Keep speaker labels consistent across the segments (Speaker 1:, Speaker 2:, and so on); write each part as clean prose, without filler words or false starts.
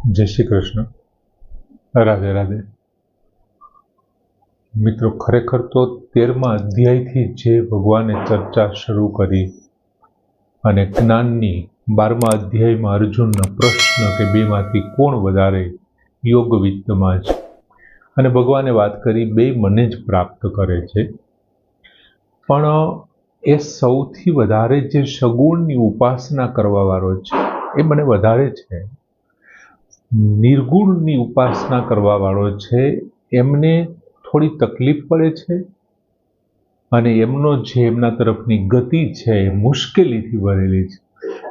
Speaker 1: જય શ્રી કૃષ્ણ, રાધે રાધે. મિત્રો, ખરેખર તો 13મા અધ્યાયથી જે ભગવાને ચર્ચા શરૂ કરી અને જ્ઞાનની 12મા અધ્યાયમાં અર્જુનનો પ્રશ્ન કે બેમાંથી કોણ વધારે યોગવિત્તમાં છે, અને ભગવાને વાત કરી બે મને જ પ્રાપ્ત કરે છે. પણ એ સૌથી વધારે જે સગુણની ઉપાસના કરવાવાળો છે એ મને વધારે છે. નિર્ગુણની ઉપાસના કરવાવાળો છે એમને થોડી તકલીફ પડે છે, અને એમનો જે એમના તરફની ગતિ છે એ મુશ્કેલીથી ભરેલી છે.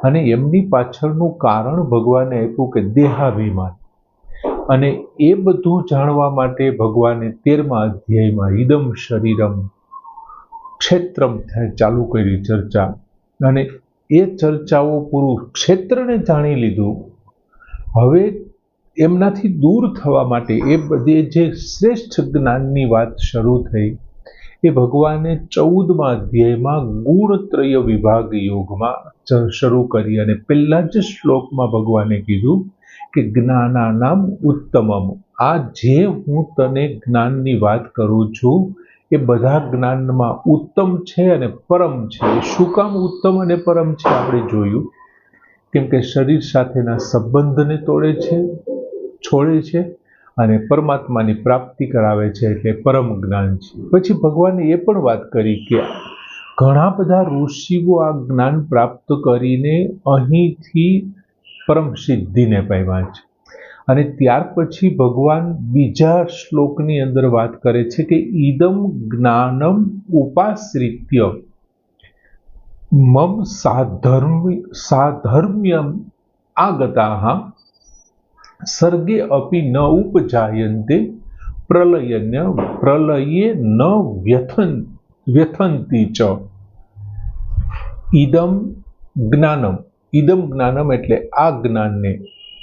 Speaker 1: અને એમની પાછળનું કારણ ભગવાને આપ્યું કે દેહાભિમાન. અને એ બધું જાણવા માટે ભગવાને 13મા અધ્યાયમાં ઇદમ શરીરમ ક્ષેત્રમ ચાલુ કરી ચર્ચા. અને એ ચર્ચાઓ પૂરું ક્ષેત્રને જાણી લીધું. હવે એમનાથી દૂર થવા માટે એ બધે જે શ્રેષ્ઠ જ્ઞાનની વાત શરૂ થઈ એ ભગવાને 14મા અધ્યાયમાં ગુણત્રય વિભાગ યોગમાં શરૂ કરી. અને પહેલા જ શ્લોકમાં ભગવાને કીધું કે જ્ઞાનાનામ ઉત્તમમ. આ જે હું તને જ્ઞાનની વાત કરું છું એ બધા જ્ઞાનમાં ઉત્તમ છે અને પરમ છે. શું કામ ઉત્તમ અને પરમ છે આપણે જોયું. કેમ કે શરીર સાથેના સંબંધને તોડે છે, છોડે છે અને પરમાત્માની પ્રાપ્તિ કરાવે છે, એટલે પરમ જ્ઞાન છે. પછી ભગવાને એ પણ વાત કરી કે ઘણા બધા ઋષિઓ આ જ્ઞાન પ્રાપ્ત કરીને અહીંથી પરમ સિદ્ધિને પામ્યા છે. અને ત્યાર પછી ભગવાન બીજા શ્લોકની અંદર વાત કરે છે કે ઈદમ જ્ઞાનમ ઉપાશ્રિત્ય મમ સાધર્મ્યમ આગતાઃ સર્ગે અપી ન ઉપજાયન્તે પ્રલયે ન વ્યથંતી ચ. ઈદમ જ્ઞાનમ એટલે આ જ્ઞાનને,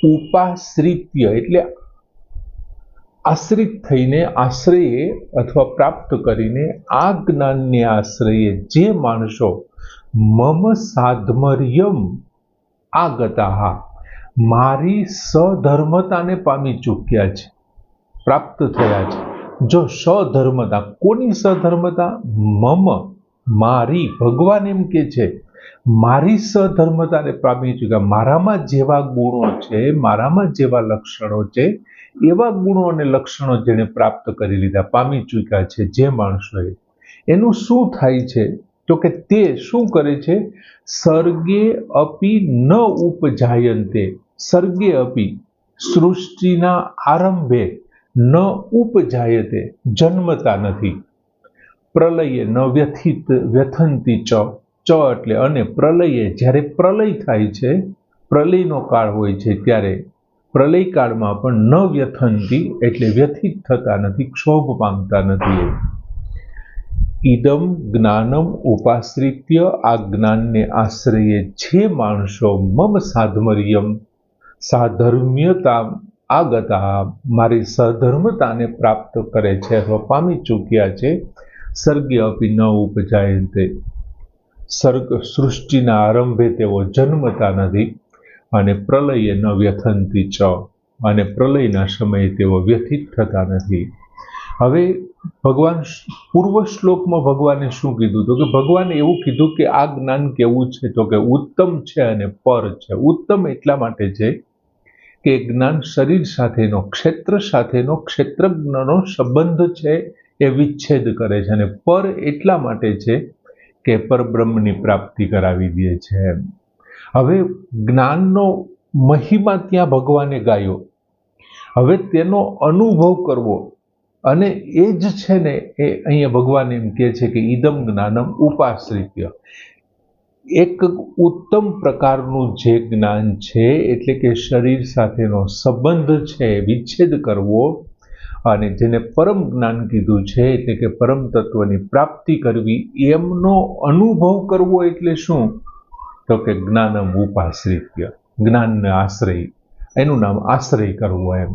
Speaker 1: ઉપાશ્રિત્ય એટલે આશ્રિત થઈને, આશ્રયે અથવા પ્રાપ્ત કરીને, આ જ્ઞાનને આશ્રયે જે માણસો મમ સાધમર્યમ આગતાઃ મારી સધર્મતાને પામી ચૂક્યા છે, પ્રાપ્ત થયા છે. જો સધર્મતા, કોની સધર્મતા? મમ, મારી. ભગવાન એમ કે છે મારી સધર્મતાને પામી ચૂક્યા. મારામાં જેવા ગુણો છે, મારામાં જેવા લક્ષણો છે, એવા ગુણો અને લક્ષણો જેને પ્રાપ્ત કરી લીધા, પામી ચૂક્યા છે જે માણસોએ. એનું શું થાય છે? તો કે તે શું કરે છે? સર્ગે અપી ન ઉપજાયન્તે. સર્ગે અપી સૃષ્ટિના આરંભે, ન ઉપજાયતે જન્મતા નથી, પ્રલયે ન વ્યથંતી ચ. ચ એટલે અને, પ્રલયે જ્યારે પ્રલય થાય છે, પ્રલયનો કાળ હોય છે ત્યારે પ્રલય કાળમાં પણ ન વ્યથંતી એટલે વ્યથિત થતા નથી, ક્ષોભ પામતા નથી. ઈદમ જ્ઞાનમ ઉપાશ્રિત્ય, આ જ્ઞાનને આશ્રયે જે માણસો મમ સાધર્મ્યતા આગતા મારી સધર્મતાને પ્રાપ્ત કરે છે અથવા પામી ચૂક્યા છે, સર્ગે અપી ન ઉપજાયન્તે સૃષ્ટિના આરંભે તેઓ જન્મતા નથી, અને પ્રલયે ન વ્યથંતી ચ, અને પ્રલયના સમયે તેઓ વ્યથિત થતા નથી. હવે ભગવાન પૂર્વ શ્લોકમાં ભગવાને શું કીધું? તો કે ભગવાને એવું કીધું કે આ જ્ઞાન કેવું છે? તો કે ઉત્તમ છે અને પર છે. ઉત્તમ એટલા માટે છે કે જ્ઞાન શરીર સાથેનો, ક્ષેત્ર સાથેનો, ક્ષેત્રજ્ઞનો સંબંધ છે એ વિચ્છેદ કરે છે. અને પર એટલા માટે છે કે પરબ્રહ્મની પ્રાપ્તિ કરાવી દે છે. હવે જ્ઞાનનો મહિમા ત્યાં ભગવાને ગાયો. હવે તેનો અનુભવ કરવો, અને એ જ છે ને એ અહીંયા ભગવાન એમ કહે છે કે ઈદમ જ્ઞાનમ ઉપાશ્રિત્ય. એક ઉત્તમ પ્રકારનું જે જ્ઞાન છે, એટલે કે શરીર સાથેનો સંબંધ છે વિચ્છેદ કરવો, અને જેને પરમ જ્ઞાન કીધું છે એટલે કે પરમ તત્વની પ્રાપ્તિ કરવી, એમનો અનુભવ કરવો એટલે શું? તો કે જ્ઞાનમ ઉપાશ્રિત્ય, જ્ઞાનને આશ્રય, એનું નામ આશ્રય કરવો એમ.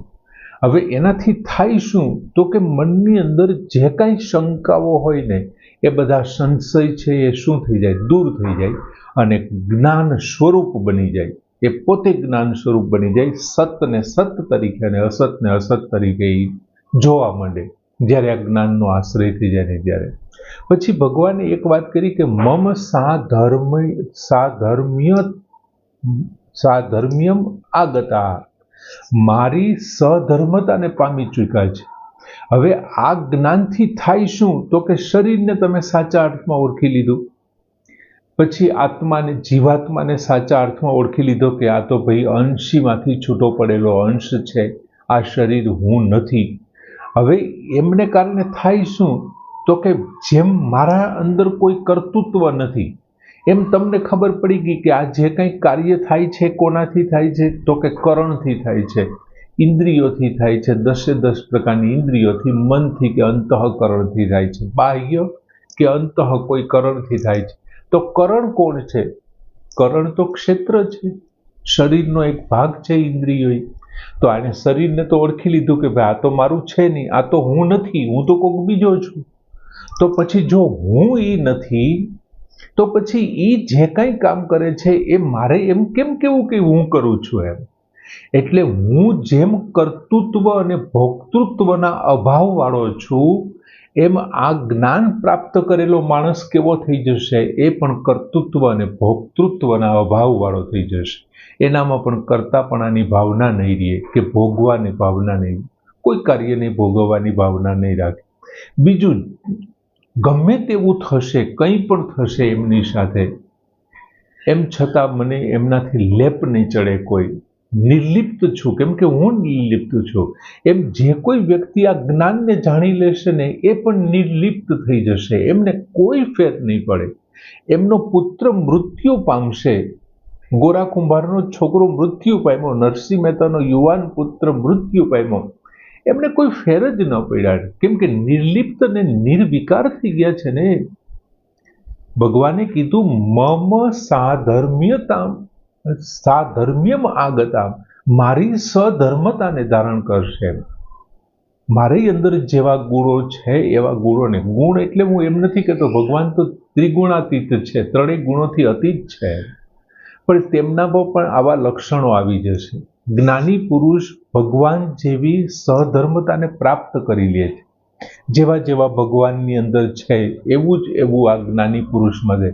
Speaker 1: હવે એનાથી થાય શું? તો કે મનની અંદર જે કાંઈ શંકાઓ હોય ને એ બધા સંશય છે એ શું થઈ જાય? દૂર થઈ જાય અને જ્ઞાન સ્વરૂપ બની જાય. એ પોતે જ્ઞાન સ્વરૂપ બની જાય, સતને સત તરીકે અને અસતને અસત તરીકે જોવા માંડે જ્યારે આ જ્ઞાનનો આશ્રય થઈ જાય ને ત્યારે. પછી ભગવાને એક વાત કરી કે મમ સાધર્મ્યમ આગતા, મારી સધર્મતાને પામી ચૂક્યા છે. હવે આ જ્ઞાનથી થાય શું? તો કે શરીરને તમે સાચા અર્થમાં ઓળખી લીધું, પછી આત્માને, જીવાત્માને સાચા અર્થમાં ઓળખી લીધો કે આ તો ભાઈ અંશીમાંથી છૂટો પડેલો અંશ છે, આ શરીર હું નથી. હવે એમને કારણે થાય શું? તો કે જેમ મારા અંદર કોઈ કર્તૃત્વ નથી, એમ તમને ખબર પડી ગઈ કે આ જે કંઈ કાર્ય થાય છે કોનાથી થાય છે? તો કે કરણથી થાય છે, ઇન્દ્રિયોથી થાય છે, 10 પ્રકારની ઇન્દ્રિયોથી, મનથી કે અંતઃકરણથી થાય છે, બાહ્ય કે અંતઃ કોઈ કરણથી થાય છે. તો કરણ કોણ છે? કરણ તો ક્ષેત્ર છે, શરીરનો એક ભાગ છે ઇન્દ્રિયો. તો આને શરીરને તો ઓળખી લીધું કે ભાઈ આ તો મારું છે નહીં, આ તો હું નથી, હું તો કોઈક બીજો છું. તો પછી જો હું એ નથી તો પછી એ જે કંઈ કામ કરે છે એ મારે એમ કેમ કેવું કે હું કરું છું એમ? એટલે હું જેમ કર્તૃત્વ અને ભોક્તૃત્વના અભાવવાળો છું, એમ આ જ્ઞાન પ્રાપ્ત કરેલો માણસ કેવો થઈ જશે? એ પણ કર્તૃત્વ અને ભોક્તૃત્વના અભાવવાળો થઈ જશે. એનામાં પણ કર્તાપણાની ભાવના નહીં રહે કે ભોગવાની ભાવના નહીં, કોઈ કાર્યને ભોગવવાની ભાવના નહીં રાખે. બીજું, ગમે તેવું થશે, કંઈ પણ થશે એમની સાથે, એમ છતાં મને એમનાથી લેપ નહીં ચડે કોઈ, નિર્લિપ્ત છું, કેમ કે હું નિર્લિપ્ત છું. એમ જે કોઈ વ્યક્તિ આ જ્ઞાનને જાણી લેશે ને એ પણ નિર્લિપ્ત થઈ જશે, એમને કોઈ ફેર નહીં પડે. એમનો પુત્ર મૃત્યુ પામશે, ગોરા કુંભારનો છોકરો મૃત્યુ પામ્યો, નરસિંહ મહેતાનો યુવાન પુત્ર મૃત્યુ પામ્યો, એમને કોઈ ફેર જ ન પડ્યા, કેમ કે નિર્લિપ્ત અને નિર્વિકાર થઈ ગયા છે ને. ભગવાને કીધું મમ સાધર્મ્યમ આગતા, મારી સધર્મતાને ધારણ કરશે. મારી અંદર જેવા ગુણો છે એવા ગુણોને, ગુણ એટલે હું એમ નથી કહેતો, ભગવાન તો ત્રિગુણાતીત છે, ત્રણેય ગુણોથી અતીત છે, પણ તેમના પર પણ આવા લક્ષણો આવી જશે. જ્ઞાની પુરુષ ભગવાન જેવી સહધર્મતાને પ્રાપ્ત કરી લે છે, જેવા જેવા ભગવાનની અંદર છે એવું જ એવું આ જ્ઞાની પુરુષમાં છે.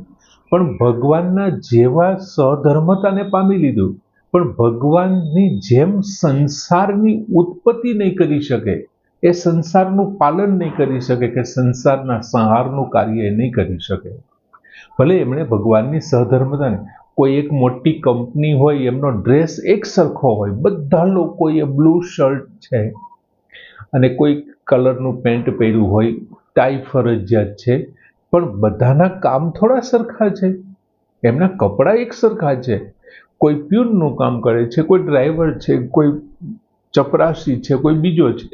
Speaker 1: પણ ભગવાનના જેવા સહધર્મતાને પામી લીધું, પણ ભગવાનની જેમ સંસારની ઉત્પત્તિ નહીં કરી શકે, એ સંસારનું પાલન નહીં કરી શકે, કે સંસારના સંહારનું કાર્ય નહીં કરી શકે. ભલે એમણે ભગવાનની સહધર્મતાને, કોઈ એક મોટી કંપની હોય, એમનો ડ્રેસ એક સરખો હોય, બધા લોકોએ બ્લુ શર્ટ છે અને કોઈ કલરનું પેન્ટ પહેર્યું હોય, ટાઈ ફરજિયાત છે, પણ બધાના કામ થોડા સરખા છે, એમના કપડાં એક સરખા છે. કોઈ પ્યુનનું કામ કરે છે, કોઈ ડ્રાઈવર છે, કોઈ ચપરાસી છે, કોઈ બીજો છે,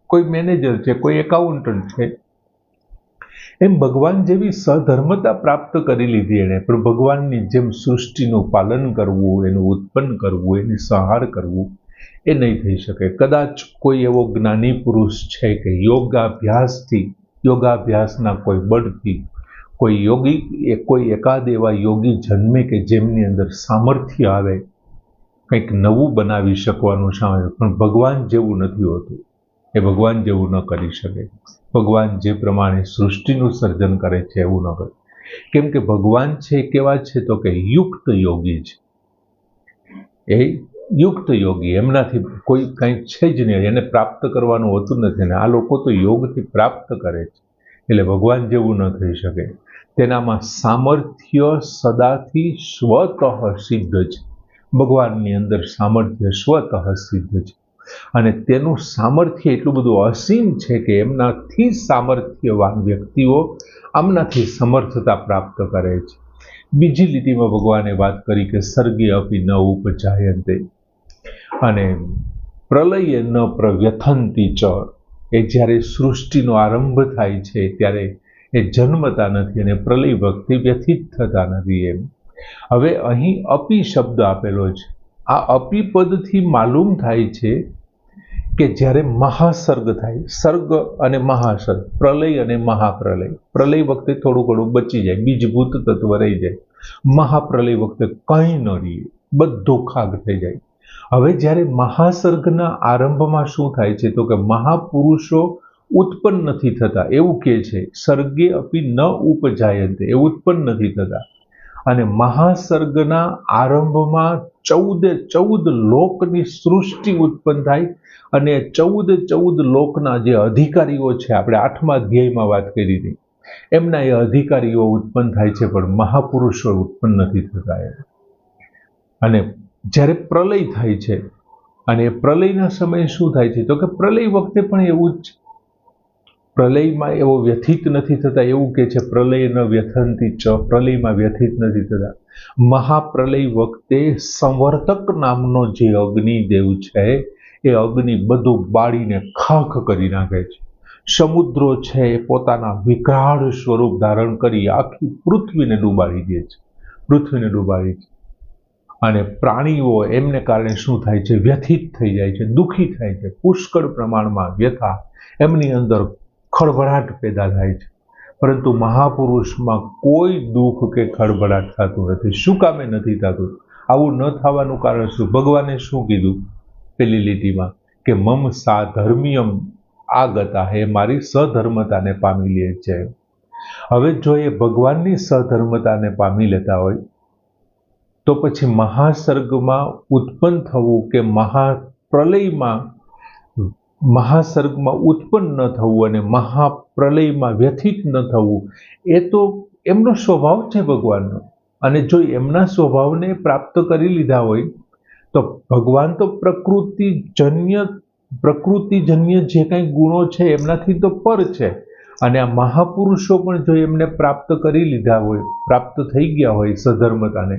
Speaker 1: કોઈ મેનેજર છે, કોઈ એકાઉન્ટન્ટ છે. એમ ભગવાન જેવી સધર્મતા પ્રાપ્ત કરી લીધી એણે, પણ ભગવાનની જેમ સૃષ્ટિનું પાલન કરવું, એનું ઉત્પન્ન કરવું, એની સંહાર કરવું એ નહીં થઈ શકે. કદાચ કોઈ એવો જ્ઞાની પુરુષ છે કે યોગાભ્યાસના કોઈ બળથી કોઈ યોગી, કોઈ એકાદ એવા યોગી જન્મે કે જેમની અંદર સામર્થ્ય આવે કંઈક નવું બનાવી શકવાનું સામે, પણ ભગવાન જેવું નથી હોતું, એ ભગવાન જેવું ન કરી શકે. ભગવાન જે પ્રમાણે સૃષ્ટિનું સર્જન કરે છે એવું ન કરે, કેમ કે ભગવાન છે કેવા છે? તો કે યુક્ત યોગી છે. એ યુક્ત યોગી, એમનાથી કોઈ કંઈ છે જ નહીં, એને પ્રાપ્ત કરવાનું હોતું નથી ને આ લોકો તો યોગથી પ્રાપ્ત કરે છે, એટલે ભગવાન જેવું ન થઈ શકે. તેનામાં સામર્થ્ય સદાથી સ્વતઃ સિદ્ધ છે. ભગવાનની અંદર સામર્થ્ય સ્વતઃ સિદ્ધ છે, અને તેનું સામર્થ્ય એટલું બધું અસીમ છે કે એમનાથી સામર્થ્યવાન વ્યક્તિઓ આમનાથી સમર્થતા પ્રાપ્ત કરે છે. બીજી લીટીમાં ભગવાને વાત કરી કે સર્ગે અપી ન ઉપજાયન્તે, અને પ્રલયે ન પ્રવ્યથંતી ચ, એ જ્યારે સૃષ્ટિનો આરંભ થાય છે ત્યારે એ જન્મતા નથી અને પ્રલય વખતે વ્યથિત થતા નથી. એમ હવે અહીં અપી શબ્દ આપેલો છે. આ અપી પદથી માલુમ થાય છે કે જ્યારે મહાસર્ગ થાય, સર્ગ અને મહાસર્ગ, પ્રલય અને મહાપ્રલય, પ્રલય વખતે થોડું ઘણું બચી જાય, બીજભૂત તત્વ રહી જાય, મહાપ્રલય વખતે કંઈ ન રહીએ, બધો ખાગ થઈ જાય. હવે જ્યારે મહાસર્ગના આરંભમાં શું થાય છે તો કે મહાપુરુષો ઉત્પન્ન નથી થતા, એવું કહે છે. સર્ગે અપી ન ઉપજાયન્તે, એ ઉત્પન્ન નથી થતા. અને મહાસર્ગના આરંભમાં 14 લોકની સૃષ્ટિ ઉત્પન્ન થાય અને 14 લોકના જે અધિકારીઓ છે, આપણે 8મા અધ્યાયમાં વાત કરી હતી, એમના એ અધિકારીઓ ઉત્પન્ન થાય છે, પણ મહાપુરુષો ઉત્પન્ન નથી થતા. અને જ્યારે પ્રલય થાય છે, અને પ્રલયના સમયે શું થાય છે તો કે પ્રલય વખતે પણ એવું જ, પ્રલયમાં એવો વ્યથિત નથી થતા, એવું કે છે પ્રલય ન વ્યથંતી ચ, પ્રલયમાં વ્યથિત નથી થતા. મહાપ્રલય વખતે સંવર્તક નામનો જે અગ્નિદેવ છે એ અગ્નિ બધું બાળીને ખાખ કરી નાખે છે. સમુદ્રો છે એ પોતાના વિકરાળ સ્વરૂપ ધારણ કરી આખી પૃથ્વીને ડૂબાડી દે છે, પૃથ્વીને ડૂબાડી છે. અને પ્રાણીઓ એમને કારણે શું થાય છે, વ્યથિત થઈ જાય છે, દુઃખી થાય છે. પુષ્કળ પ્રમાણમાં વ્યથા એમની અંદર ખળભળાટ પેદા થાય છે. પરંતુ મહાપુરુષમાં કોઈ દુઃખ કે ખળભળાટ થતું નથી. શું કામે નથી થતું? આવું ન થવાનું કારણ શું? ભગવાને શું કીધું પેલી લીટીમાં કે મમ સાધર્મ્યમ આગતા, હે મારી સધર્મતાને પામી લે છે. હવે જો એ ભગવાનની સધર્મતાને પામી લેતા હોય તો પછી મહાસર્ગમાં ઉત્પન્ન થવું કે મહાસર્ગમાં ઉત્પન્ન ન થવું અને મહાપ્રલયમાં વ્યથિત ન થવું, એ તો એમનો સ્વભાવ છે ભગવાનનો. અને જો એમના સ્વભાવને પ્રાપ્ત કરી લીધા હોય તો ભગવાન તો પ્રકૃતિજન્ય જે કંઈ ગુણો છે એમનાથી તો પર છે. અને આ મહાપુરુષો પણ જો એમને પ્રાપ્ત કરી લીધા હોય, પ્રાપ્ત થઈ ગયા હોય સધર્મતાને,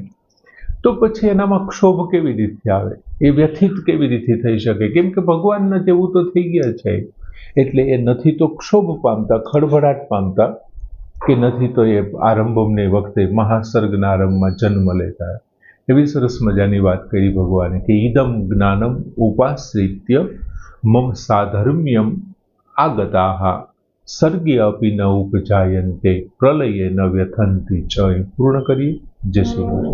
Speaker 1: તો પછી એનામાં ક્ષોભ કેવી રીતે આવે? એ વ્યથિત કેવી રીતે થઈ શકે? કેમ કે ભગવાનના જેવું તો થઈ ગયા છે. એટલે એ નથી તો ક્ષોભ પામતા, ખળભળાટ પામતા, કે નથી તો એ આરંભને વખતે મહાસર્ગના આરંભમાં જન્મ લેતા. એવી સરસ મજાની વાત કરી ભગવાને કે ઇદમ જ્ઞાનમ ઉપાશ્રિત્ય મમ સાધર્મ્યમ આગતાઃ સર્ગે અપી ન ઉપજાયન્તે પ્રલયે ન વ્યથંતિ ચ. પૂર્ણ કરીએ. જય શ્રી કૃષ્ણ.